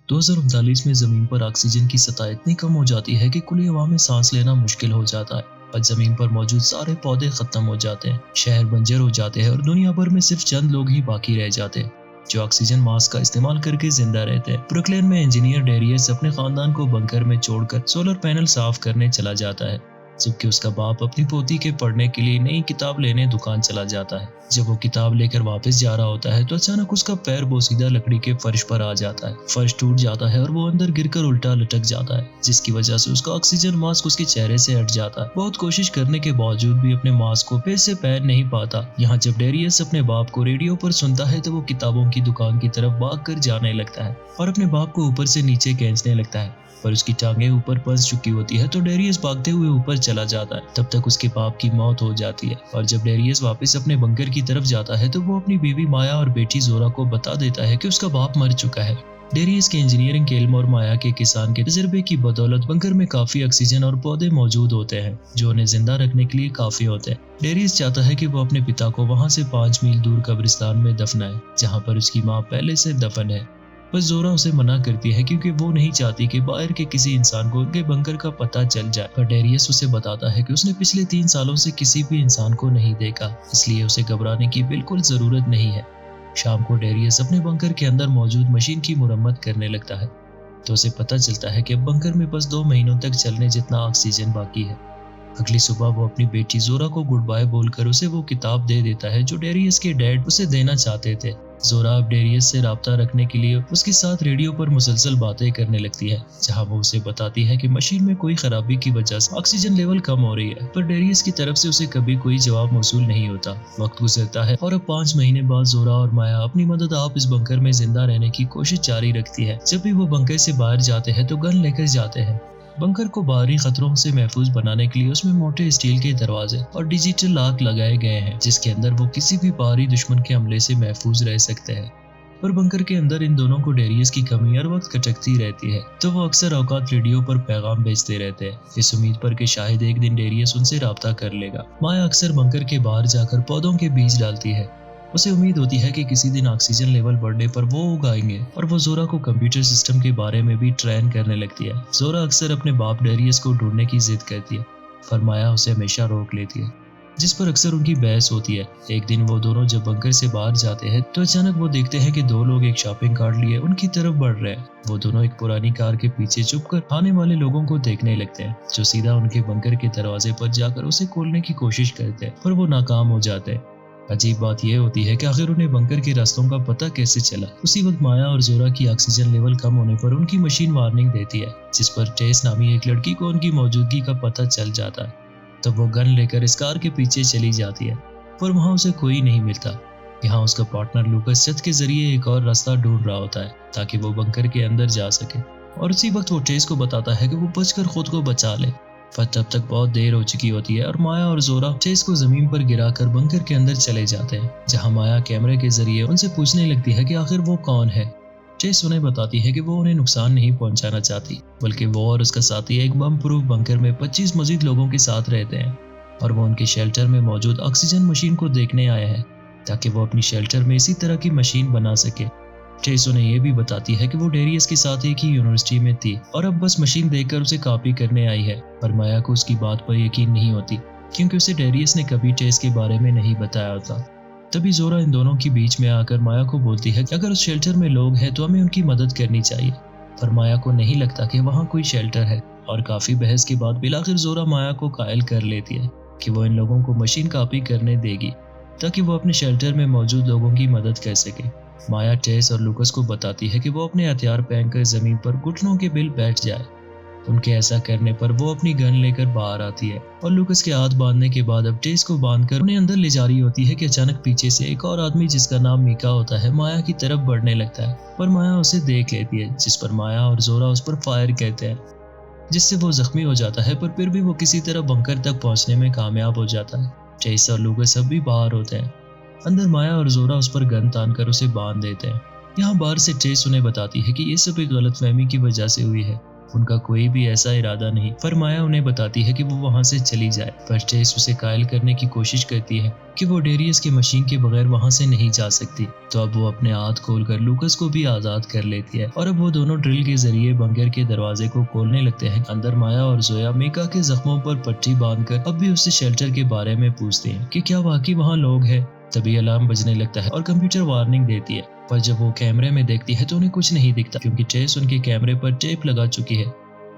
2039 में जमीन पर ऑक्सीजन की सतह इतनी कम हो जाती है कि खुली हवा में सांस लेना मुश्किल हो जाता है और जमीन पर मौजूद सारे पौधे खत्म हो जाते हैं, शहर बंजर हो जाते हैं और दुनिया भर में सिर्फ चंद लोग ही बाकी रह जाते हैं जो ऑक्सीजन मास्क का इस्तेमाल करके जिंदा रहते हैं। ब्रुकलिन में इंजीनियर डेरियस अपने खानदान को बंकर में छोड़कर सोलर पैनल साफ करने चला जाता है, जबकि उसका बाप अपनी पोती के पढ़ने के लिए नई किताब लेने दुकान चला जाता है। जब वो किताब लेकर वापस जा रहा होता है तो अचानक उसका पैर बोसीदा लकड़ी के फर्श पर आ जाता है। फर्श टूट जाता है और वो अंदर गिरकर उल्टा लटक जाता है, जिसकी वजह से उसका ऑक्सीजन मास्क उसके चेहरे से हट जाता है। बहुत कोशिश करने के बावजूद भी अपने मास्क को फिर से पहन नहीं पाता। यहाँ जब डेरियस अपने बाप को रेडियो पर सुनता है तो वो किताबों की दुकान की तरफ भाग कर जाने लगता है और अपने बाप को ऊपर से नीचे खींचने लगता है, पर उसकी टांगें ऊपर फंस चुकी होती है तो डेरियस भागते हुए ऊपर चला जाता है। तब तक उसके बाप की मौत हो जाती है और जब डेरियस वापस अपने बंकर की तरफ जाता है तो वो अपनी बीवी माया और बेटी जोरा को बता देता है कि उसका बाप मर चुका है। डेरियस के इंजीनियरिंग के इल्म और माया के किसान के तजर्बे की बदौलत बंकर में काफी ऑक्सीजन और पौधे मौजूद होते हैं जो उन्हें जिंदा रखने के लिए काफी होते हैं। डेरियस चाहता है कि वो अपने पिता को वहां से 5 मील दूर कब्रिस्तान में दफनाए जहाँ पर उसकी माँ पहले से दफन है। बस जोरा उसे मना करती है क्योंकि वो नहीं चाहती कि बाहर के किसी इंसान को उनके बंकर का पता चल जाए, पर डेरियस उसे बताता है कि उसने पिछले 3 सालों से किसी भी इंसान को नहीं देखा, इसलिए उसे घबराने की बिल्कुल जरूरत नहीं है। शाम को डेरियस अपने बंकर के अंदर मौजूद मशीन की मुरम्मत करने लगता है तो उसे पता चलता है कि अब बंकर में बस 2 महीनों तक चलने जितना ऑक्सीजन बाकी है। अगली सुबह वो अपनी बेटी जोरा को गुड बाय बोलकर उसे वो किताब दे देता है जो डेरियस के डैड उसे देना चाहते थे। जोरा अब डेरियस से राब्ता रखने के लिए उसके साथ रेडियो पर मुसलसल बातें करने लगती है, जहां वो उसे बताती है कि मशीन में कोई खराबी की वजह से ऑक्सीजन लेवल कम हो रही है, पर डेरियस की तरफ से उसे कभी कोई जवाब मौसूल नहीं होता। वक्त गुजरता है और अब 5 महीने बाद जोरा और माया अपनी मदद आप इस बंकर में जिंदा रहने की कोशिश जारी रखती है। जब भी वो बंकर से बाहर जाते हैं तो गन लेकर जाते हैं। बंकर को बाहरी खतरों से महफूज बनाने के लिए उसमें मोटे स्टील के दरवाजे और डिजिटल लॉक लगाए गए हैं जिसके अंदर वो किसी भी बाहरी दुश्मन के हमले से महफूज रह सकते हैं। पर बंकर के अंदर इन दोनों को डेरियस की कमी हर वक्त खटकती रहती है तो वो अक्सर औकात रेडियो पर पैगाम भेजते रहते हैं, इस उम्मीद पर कि शायद एक दिन डेरियस उनसे राब्ता कर लेगा। माया अक्सर बंकर के बाहर जाकर पौधों के बीज डालती है। उसे उम्मीद होती है कि किसी दिन ऑक्सीजन लेवल बढ़ने पर वो उगाएंगे और वो जोरा को कंप्यूटर सिस्टम के बारे में भी ट्रेन करने लगती है। जोरा अक्सर अपने बाप डेरियस को ढूंढने की जिद करती है, पर माया उसे हमेशा रोक लेती है, जिस पर अक्सर उनकी बहस होती है। एक दिन वो दोनों जब बंकर से बाहर जाते हैं तो अचानक वो देखते हैं कि 2 लोग एक शॉपिंग कार्ट लिए उनकी तरफ बढ़ रहे हैं। वो दोनों एक पुरानी कार के पीछे छुपकर आने वाले लोगों को देखने लगते हैं जो सीधा उनके बंकर के दरवाजे पर जाकर उसे खोलने की कोशिश करते हैं, पर वो नाकाम हो जाते हैं। अजीब बात यह होती है कि आखिर उन्हें बंकर के रास्तों का पता कैसे चला। उसी वक्त माया और जोरा की ऑक्सीजन लेवल कम होने पर उनकी मशीन वार्निंग देती है, जिस पर टेस नामी एक लड़की को उनकी मौजूदगी का पता चल जाता है। तब वो गन लेकर इस कार के पीछे चली जाती है, पर वहाँ उसे कोई नहीं मिलता। यहाँ उसका पार्टनर लूकस छत के जरिए एक और रास्ता ढूंढ रहा होता है ताकि वो बंकर के अंदर जा सके, और उसी वक्त वो टेस को बताता है कि वो बचकर खुद को बचा ले। पर तब तक बहुत देर हो चुकी होती है और माया और जोरा टेस को जमीन पर गिराकर बंकर के अंदर चले जाते हैं, जहां माया कैमरे के जरिए उनसे पूछने लगती है कि आखिर वो कौन है। टेस उन्हें बताती है कि वो उन्हें नुकसान नहीं पहुंचाना चाहती, बल्कि वो और उसका साथी एक बम प्रूफ बंकर में 25 मजीद लोगों के साथ रहते हैं और वो उनके शेल्टर में मौजूद ऑक्सीजन मशीन को देखने आए हैं ताकि वो अपनी शेल्टर में इसी तरह की मशीन बना सके। टेस उन्हें यह भी बताती है कि वो डेरियस के साथ एक ही यूनिवर्सिटी में थी और अब बस मशीन देखकर उसे कॉपी करने आई है, पर माया को उसकी बात पर यकीन नहीं होती क्योंकि उसे डेरियस ने कभी टेस के बारे में नहीं बताया होता। तभी जोरा इन दोनों के बीच में आकर माया को बोलती है कि अगर उस शेल्टर में लोग हैं तो हमें उनकी मदद करनी चाहिए, पर माया को नहीं लगता कि वहाँ कोई शेल्टर है और काफी बहस के बाद बिलाखिर जोरा माया को कायल कर लेती है कि वो इन लोगों को मशीन कॉपी करने देगी ताकि वो अपने शेल्टर में मौजूद लोगों की मदद कर सके। माया टेस और लूकस को बताती है कि वो अपने हथियार पहनकर जमीन पर घुटनों के बिल बैठ जाए। उनके ऐसा करने पर वो अपनी गन लेकर बाहर आती है और लूकस के हाथ बांधने के बाद अब टेस को बांधकर उन्हें अंदर ले जा रही होती है कि अचानक पीछे से एक और आदमी जिसका नाम मीका होता है माया की तरफ बढ़ने लगता है, पर माया उसे देख लेती है, जिस पर माया और जोरा उस पर फायर करते हैं जिससे वो जख्मी हो जाता है, पर फिर भी वो किसी तरह बंकर तक पहुंचने में कामयाब हो जाता है। टेस और लूकस अब भी बाहर होते हैं। अंदर माया और जोरा उस पर गन तान कर उसे बांध देते हैं। यहाँ बाहर से टेस उन्हें बताती है कि ये सब एक गलतफहमी की वजह से हुई है उनका कोई भी ऐसा इरादा नहीं, पर माया उन्हें बताती है कि वो वहाँ से चली जाए। पर टेस उसे कायल करने की कोशिश करती है कि वो डेरियस की मशीन के बगैर वहाँ से नहीं जा सकती। तो अब वो अपने हाथ खोलकर लूकस को भी आजाद कर लेती है और अब वो दोनों ड्रिल के जरिए बंकर के दरवाजे को खोलने लगते हैं। अंदर माया और जोया मीका के जख्मों पर पट्टी बांधकर अब भी उससे शेल्टर के बारे में पूछते हैं कि क्या वाकई वहाँ लोग हैं। तभी अलार्म बजने लगता है और कंप्यूटर वार्निंग देती है, पर जब वो कैमरे में देखती है तो उन्हें कुछ नहीं दिखता क्योंकि टेस उनके कैमरे पर टेप लगा चुकी है।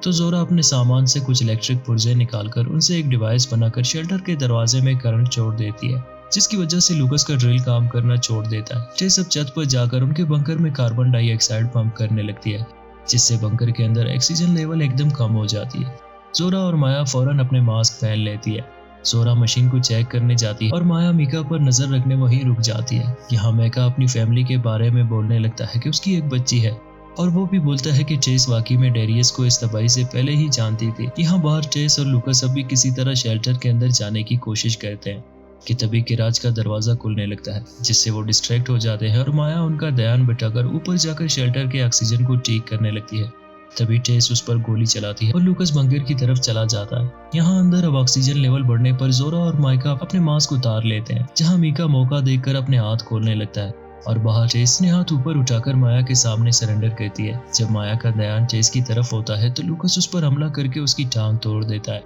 तो जोरा अपने सामान से कुछ इलेक्ट्रिक पुर्जे निकालकर उनसे एक डिवाइस बनाकर शेल्टर के दरवाजे में करंट छोड़ देती है, जिसकी वजह से लूकस का ड्रिल काम करना छोड़ देता है। टेस अब छत पर जाकर उनके बंकर में कार्बन डाइऑक्साइड पंप करने लगती है, जिससे बंकर के अंदर ऑक्सीजन लेवल एकदम कम हो जाती है। जोरा और माया फौरन अपने मास्क पहन लेती है। जोरा मशीन को चेक करने जाती है और माया मीका पर नजर रखने वहीं रुक जाती है। यहाँ मीका अपनी फैमिली के बारे में बोलने लगता है कि उसकी एक बच्ची है और वो भी बोलता है कि टेस वाकई में डेरियस को इस तबाही से पहले ही जानती थी। यहाँ बाहर टेस और लूकस अब भी किसी तरह शेल्टर के अंदर जाने की कोशिश करते हैं कि तभी किराज का दरवाजा खुलने लगता है, जिससे वो डिस्ट्रैक्ट हो जाते हैं और माया उनका ध्यान बटाकर ऊपर जाकर शेल्टर के ऑक्सीजन को ठीक करने लगती है। तभी टेस उस पर गोली चलाती है और लूकस बंकर की तरफ चला जाता है। यहाँ अंदर अब ऑक्सीजन लेवल बढ़ने पर जोरा और माइका अपने मास्क उतार लेते हैं, जहाँ मीका मौका देखकर अपने हाथ खोलने लगता है और बाहर टेस ने हाथ ऊपर उठाकर माया के सामने सरेंडर करती है। जब माया का ध्यान टेस की तरफ होता है तो लूकस उस पर हमला करके उसकी टांग तोड़ देता है,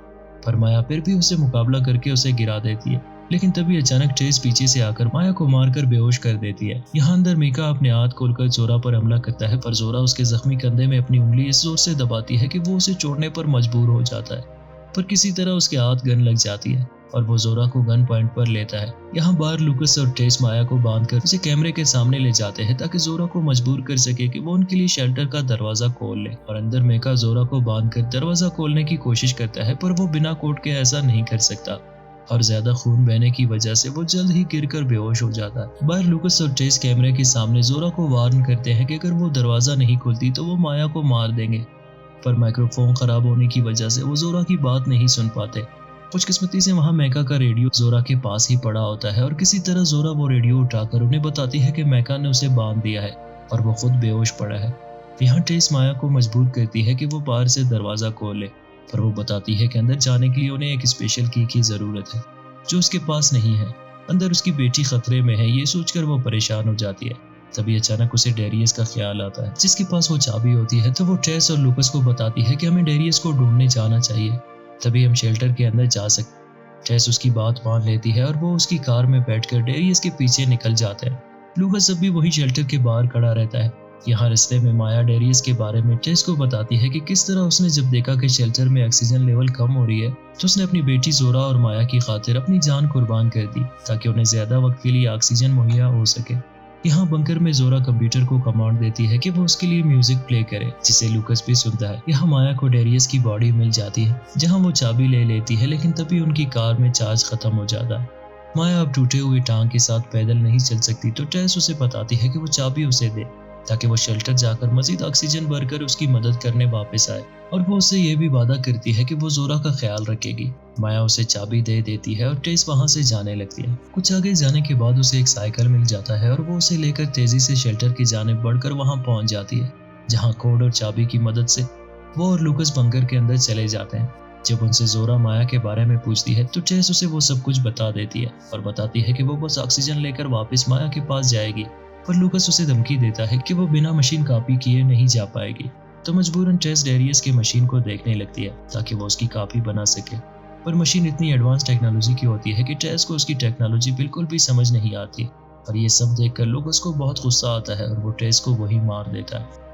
पर माया फिर भी उससे मुकाबला करके उसे गिरा देती है। लेकिन तभी अचानक टेस पीछे से आकर माया को मारकर बेहोश कर देती है। यहाँ अंदर मीका अपने हाथ खोलकर जोरा पर हमला करता है, पर जोरा उसके जख्मी कंधे में अपनी उंगली इस जोर से दबाती है कि वो उसे छोड़ने पर मजबूर हो जाता है, पर किसी तरह उसके हाथ गन लग जाती है और वो जोरा को गन पॉइंट पर लेता है। यहाँ बाहर लूकस और टेस माया को बांधकर उसे कैमरे के सामने ले जाते हैं ताकि जोरा को मजबूर कर सके कि वो उनके लिए शेल्टर का दरवाजा खोल ले। और अंदर मीका जोरा को बांधकर दरवाजा खोलने की कोशिश करता है, पर वो बिना कोट के ऐसा नहीं कर सकता और ज्यादा खून बहने की वजह से वो जल्द ही गिरकर बेहोश हो जाता है। बाहर लूकस और टेस कैमरे के सामने जोरा को वार्न करते हैं कि अगर वो दरवाजा नहीं खोलती तो वो माया को मार देंगे, पर माइक्रोफोन खराब होने की वजह से वो जोरा की बात नहीं सुन पाते। खुशकिस्मती से वहाँ मैका का रेडियो जोरा के पास ही पड़ा होता है और किसी तरह जोरा वो रेडियो उठाकर उन्हें बताती है कि मैका ने उसे बांध दिया है और वो खुद बेहोश पड़ा है। यहाँ टेस माया को मजबूर करती है कि वो बाहर से दरवाजा खोल ले, पर वो बताती है कि अंदर जाने के लिए उन्हें एक स्पेशल की जरूरत है जो उसके पास नहीं है। अंदर उसकी बेटी खतरे में है, ये सोचकर वो परेशान हो जाती है। तभी अचानक उसे डेरियस का ख्याल आता है, जिसके पास वो चाबी होती है। तो वो टेस और लूकस को बताती है कि हमें डेरियस को ढूंढने जाना चाहिए, तभी हम शेल्टर के अंदर जा सकते। टेस उसकी बात मान लेती है और वो उसकी कार में बैठकर डेरियस के पीछे निकल जाते हैं। लूकस अब भी वही शेल्टर के बाहर खड़ा रहता है। यहाँ रास्ते में माया डेरियस के बारे में टेस को बताती है कि किस तरह उसने जब देखा कि शेल्टर में ऑक्सीजन लेवल कम हो रही है तो उसने अपनी बेटी जोरा और माया की खातिर अपनी जान कुर्बान कर दी ताकि उन्हें ज्यादा वक्त के लिए ऑक्सीजन मुहैया हो सके। यहाँ बंकर में जोरा कंप्यूटर को कमांड देती है कि वो उसके लिए म्यूजिक प्ले करे, जिसे लूकस भी सुनता है। यहाँ माया को डेरियस की बॉडी मिल जाती है, जहाँ वो चाबी ले लेती है, लेकिन तभी उनकी कार में चार्ज खत्म हो जाता है। माया अब टूटे हुए टांग के साथ पैदल नहीं चल सकती, तो टेस उसे बताती है कि वो चाबी उसे दे ताकि वो शेल्टर जाकर मजीद ऑक्सीजन भरकर उसकी मदद करने वापस आए, और वो उससे ये भी वादा करती है कि वो जोरा का ख्याल रखेगी। माया उसे चाबी दे देती है और टेस वहां से जाने लगती है। कुछ आगे जाने के बाद उसे एक साइकिल मिल जाता है और वो उसे लेकर तेजी से शेल्टर की जानिब बढ़कर वहां पहुंच जाती है, जहां कोड और चाबी की मदद से वो और लूकस बंकर के अंदर चले जाते हैं। जब उनसे जोरा माया के बारे में पूछती है तो टेस उसे वो सब कुछ बता देती है और बताती है कि वो बस ऑक्सीजन लेकर वापस माया के पास जाएगी, पर लूकस उसे धमकी देता है कि वो बिना मशीन कॉपी किए नहीं जा पाएगी। तो मजबूरन टेस डेरियस की मशीन को देखने लगती है ताकि वो उसकी कॉपी बना सके, पर मशीन इतनी एडवांस टेक्नोलॉजी की होती है कि टेस को उसकी टेक्नोलॉजी बिल्कुल भी समझ नहीं आती, और ये सब देखकर लूकस को बहुत गुस्सा आता है और वो टेस को वही मार देता है।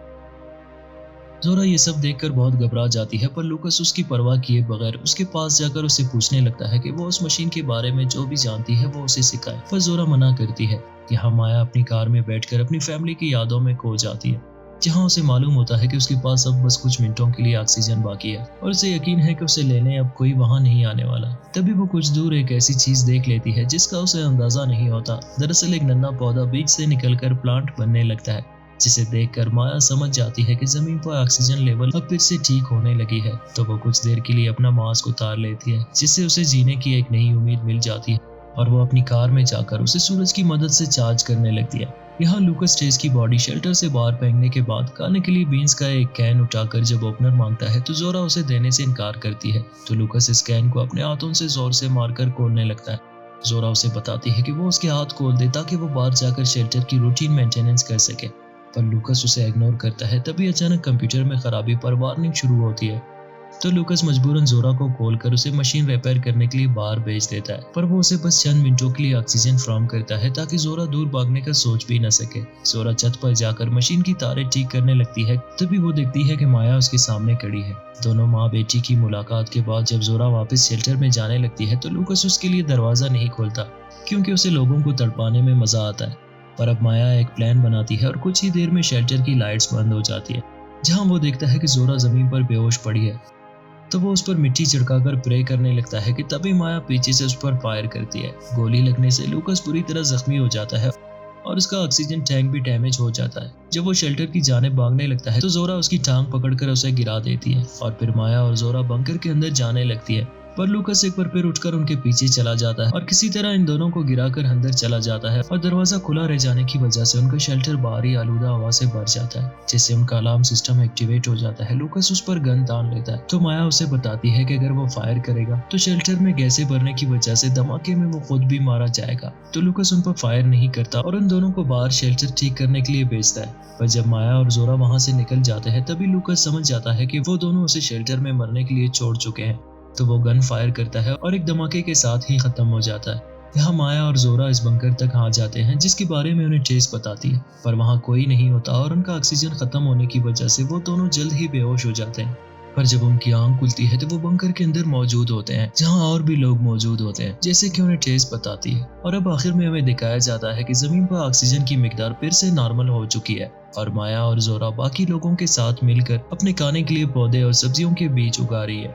जोरा ये सब देखकर बहुत घबरा जाती है, पर लूकस उसकी परवाह किए बगैर उसके पास जाकर उसे पूछने लगता है कि वो उस मशीन के बारे में जो भी जानती है वो उसे सिखाए, पर जोरा मना करती है। यहाँ माया अपनी कार में बैठकर अपनी फैमिली की यादों में खो जाती है, जहाँ उसे मालूम होता है कि उसके पास अब बस कुछ मिनटों के लिए ऑक्सीजन बाकी है और उसे यकीन है कि उसे लेने अब कोई वहाँ नहीं आने वाला। तभी वो कुछ दूर एक ऐसी चीज देख लेती है जिसका उसे अंदाजा नहीं होता। दरअसल एक नन्हा पौधा बीज से निकलकर प्लांट बनने लगता है, जिसे देखकर माया समझ जाती है कि जमीन पर ऑक्सीजन लेवल अब फिर से ठीक होने लगी है। तो वो कुछ देर के लिए अपना मास्क उतार लेती है, जिससे उसे जीने की एक नई उम्मीद मिल जाती है। और वो अपनी कार में जाकर उसे सूरज की मदद से चार्ज करने लगती है। यहाँ लूकस टेस की बॉडी शेल्टर से बाहर फेंकने के बाद खाने के लिए बीन्स का एक कैन उठाकर जब ओपनर मांगता है तो जोरा उसे देने से इनकार करती है। तो लूकस इस कैन को अपने हाथों से जोर से मारकर खोलने लगता है। जोरा उसे बताती है कि वो उसके हाथ खोल दे ताकि वो बाहर जाकर शेल्टर की रूटीन मेंटेनेंस कर सके, पर लूकस उसे इग्नोर करता है। तभी अचानक कंप्यूटर में खराबी पर वार्निंग शुरू होती है। तो लूकस मजबूरन जोरा को कॉल कर उसे मशीन रिपेयर करने के लिए बाहर भेज देता है, पर वो उसे बस चंद मिनटों के लिए ऑक्सीजन फराहम करता है ताकि जोरा दूर भागने का सोच भी न सके। जोरा छत पर जाकर मशीन की तारें ठीक करने लगती है। तभी वो देखती है कि माया उसके सामने खड़ी है। दोनों माँ बेटी की मुलाकात के बाद जब जोरा वापस शेल्टर में जाने लगती है तो लूकस उसके लिए दरवाजा नहीं खोलता, क्योंकि उसे लोगों को तड़पाने में मजा आता है। पर अब माया एक प्लान बनाती है और कुछ ही देर में शेल्टर की लाइट्स बंद हो जाती है। जहाँ वो देखता है कि जोरा जमीन पर बेहोश पड़ी है, तो वो उस पर मिट्टी छिड़काकर प्रे करने लगता है कि तभी माया पीछे से उस पर फायर करती है। गोली लगने से लूकस बुरी तरह जख्मी हो जाता है और उसका ऑक्सीजन टैंक भी डैमेज हो जाता है। जब वो शेल्टर की जानिब भागने लगता है तो जोरा उसकी टांग पकड़कर उसे गिरा देती है और फिर माया और जोरा बंकर के अंदर जाने लगती है। पर लूकस एक बार फिर उठकर उनके पीछे चला जाता है और किसी तरह इन दोनों को गिराकर अंदर चला जाता है और दरवाजा खुला रह जाने की वजह से उनका शेल्टर बाहरी आलूदा हवा से भर जाता है, जिससे उनका अलार्म सिस्टम एक्टिवेट हो जाता है। लूकस उस पर गन तान लेता है तो माया उसे बताती है कि अगर वो फायर करेगा तो शेल्टर में गैसें भरने की वजह से धमाके में वो खुद भी मारा जाएगा। तो लूकस उन पर फायर नहीं करता और उन दोनों को बाहर शेल्टर ठीक करने के लिए भेजता है। पर जब माया और जोरा वहां से निकल जाते हैं तभी लूकस समझ जाता है कि वो दोनों उसे शेल्टर में मरने के लिए छोड़ चुके हैं। तो वो गन फायर करता है और एक धमाके के साथ ही खत्म हो जाता है। यहाँ माया और जोरा इस बंकर तक आ जाते हैं जिसके बारे में उन्हें टेस बताती है, पर वहाँ कोई नहीं होता और उनका ऑक्सीजन खत्म होने की वजह से वो दोनों जल्द ही बेहोश हो जाते हैं। पर जब उनकी आंख खुलती है तो वो बंकर के अंदर मौजूद होते हैं, जहाँ और भी लोग मौजूद होते हैं, जैसे कि उन्हें टेस बताती है। और अब आखिर में हमें दिखाया जाता है कि जमीन पर ऑक्सीजन की मिकदार फिर से नॉर्मल हो चुकी है और माया और जोरा बाकी लोगों के साथ मिलकर अपने खाने के लिए पौधे और सब्जियों के बीज उगा रही है।